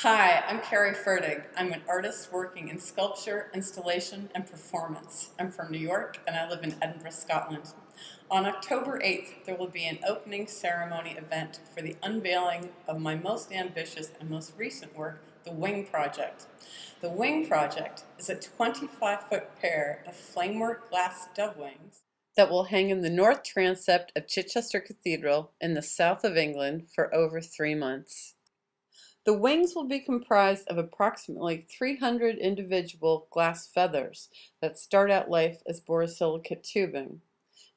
Hi, I'm Carrie Fertig. I'm an artist working in sculpture, installation, and performance. I'm from New York and I live in Edinburgh, Scotland. On October 8th, there will be an opening ceremony event for the unveiling of my most ambitious and most recent work, the Wing Project. The Wing Project is a 25-foot pair of flamework glass dove wings that will hang in the north transept of Chichester Cathedral in the south of England for over 3 months. The wings will be comprised of approximately 300 individual glass feathers that start out life as borosilicate tubing.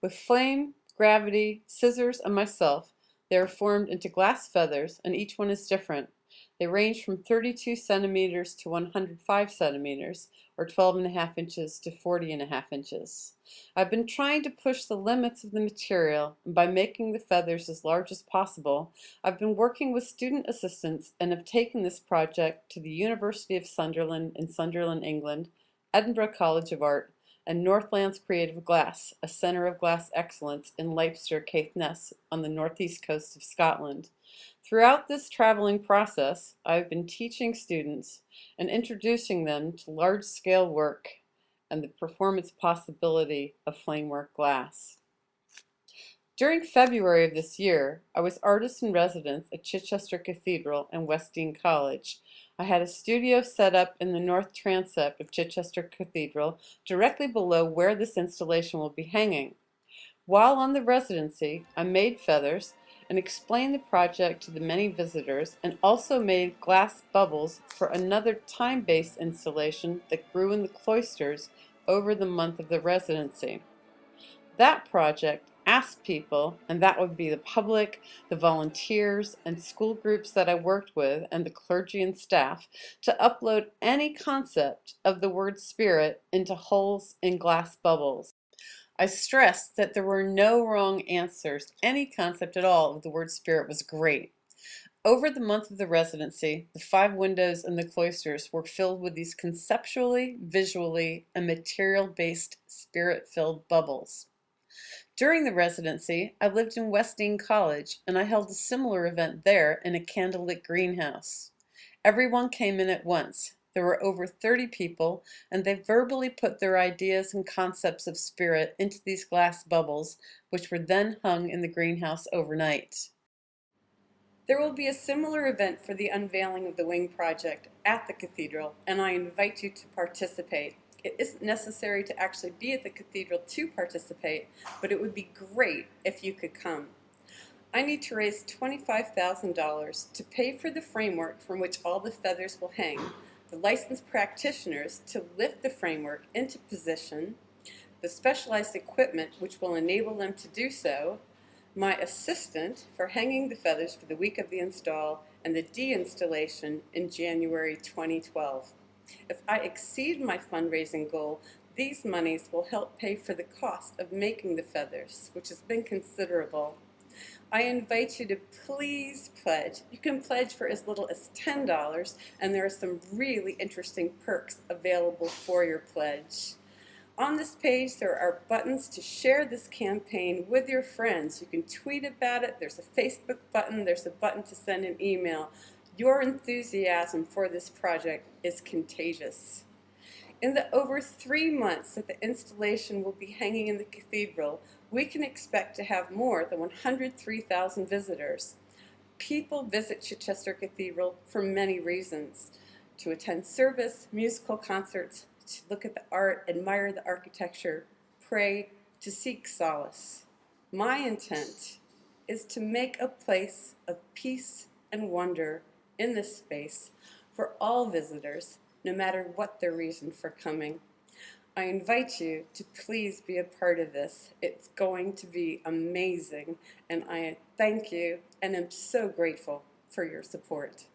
With flame, gravity, scissors, and myself, they are formed into glass feathers, and each one is different. They range from 32 centimeters to 105 centimeters, or 12.5 inches to 40.5 inches. I've been trying to push the limits of the material, and by making the feathers as large as possible, I've been working with student assistants and have taken this project to the University of Sunderland in Sunderland, England, Edinburgh College of Art, and Northlands Creative Glass, a centre of glass excellence in Chichester Cathedral on the northeast coast of Scotland. Throughout this traveling process, I've been teaching students and introducing them to large-scale work and the performance possibility of flamework glass. During February of this year, I was artist in residence at Chichester Cathedral and Westdean College. I had a studio set up in the north transept of Chichester Cathedral, directly below where this installation will be hanging. While on the residency, I made feathers and explained the project to the many visitors, and also made glass bubbles for another time-based installation that grew in the cloisters over the month of the residency. That project asked people, and that would be the public, the volunteers, and school groups that I worked with, and the clergy and staff, to upload any concept of the word spirit into holes in glass bubbles. I stressed that there were no wrong answers. Any concept at all of the word spirit was great. Over the month of the residency, the 5 windows in the cloisters were filled with these conceptually, visually, and material-based spirit-filled bubbles. During the residency, I lived in Westdean College, and I held a similar event there in a candlelit greenhouse. Everyone came in at once. There were over 30 people, and they verbally put their ideas and concepts of spirit into these glass bubbles, which were then hung in the greenhouse overnight. There will be a similar event for the unveiling of the Wing Project at the cathedral, and I invite you to participate. It isn't necessary to actually be at the cathedral to participate, but it would be great if you could come. I need to raise $25,000 to pay for the framework from which all the feathers will hang, the licensed practitioners to lift the framework into position, the specialized equipment which will enable them to do so, my assistant for hanging the feathers for the week of the install, and the de-installation in January 2012. If I exceed my fundraising goal, these monies will help pay for the cost of making the feathers, which has been considerable. I invite you to please pledge. You can pledge for as little as $10, and there are some really interesting perks available for your pledge. On this page, there are buttons to share this campaign with your friends. You can tweet about it. There's a Facebook button. There's a button to send an email. Your enthusiasm for this project is contagious. In the over 3 months that the installation will be hanging in the cathedral, we can expect to have more than 103,000 visitors. People visit Chichester Cathedral for many reasons: to attend service, musical concerts, to look at the art, admire the architecture, pray, to seek solace. My intent is to make a place of peace and wonder in this space for all visitors, no matter what their reason for coming. I invite you to please be a part of this. It's going to be amazing, and I thank you and am so grateful for your support.